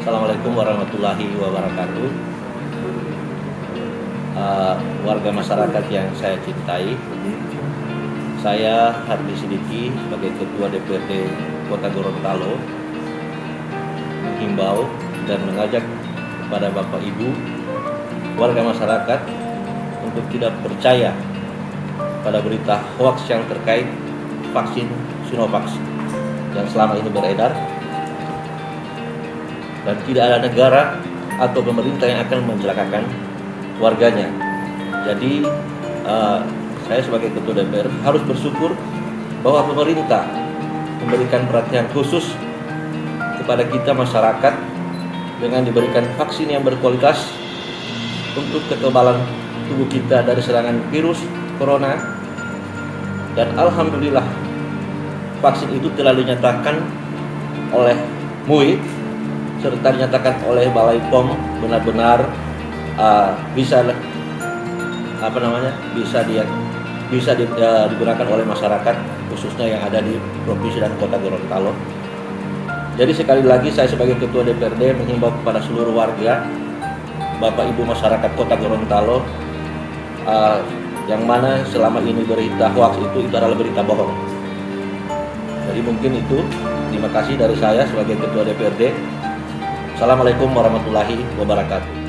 Assalamualaikum warahmatullahi wabarakatuh. Warga masyarakat yang saya cintai, saya Hardi Sidiki sebagai Ketua DPRD Kota Gorontalo menghimbau dan mengajak kepada Bapak Ibu warga masyarakat untuk tidak percaya pada berita hoaks yang terkait vaksin Sinovac yang selama ini beredar, dan tidak ada negara atau pemerintah yang akan mencelakakan warganya. Jadi saya sebagai Ketua DPR harus bersyukur bahwa pemerintah memberikan perhatian khusus kepada kita masyarakat dengan diberikan vaksin yang berkualitas untuk kekebalan tubuh kita dari serangan virus corona. Dan alhamdulillah vaksin itu telah dinyatakan oleh MUI serta dinyatakan oleh Balai POM benar-benar bisa digunakan oleh masyarakat khususnya yang ada di provinsi dan kota Gorontalo. Jadi sekali lagi saya sebagai Ketua DPRD menghimbau kepada seluruh warga, Bapak Ibu masyarakat kota Gorontalo, yang mana selama ini berita hoax itu adalah berita bohong. Jadi mungkin itu, terima kasih dari saya sebagai Ketua DPRD. Assalamualaikum warahmatullahi wabarakatuh.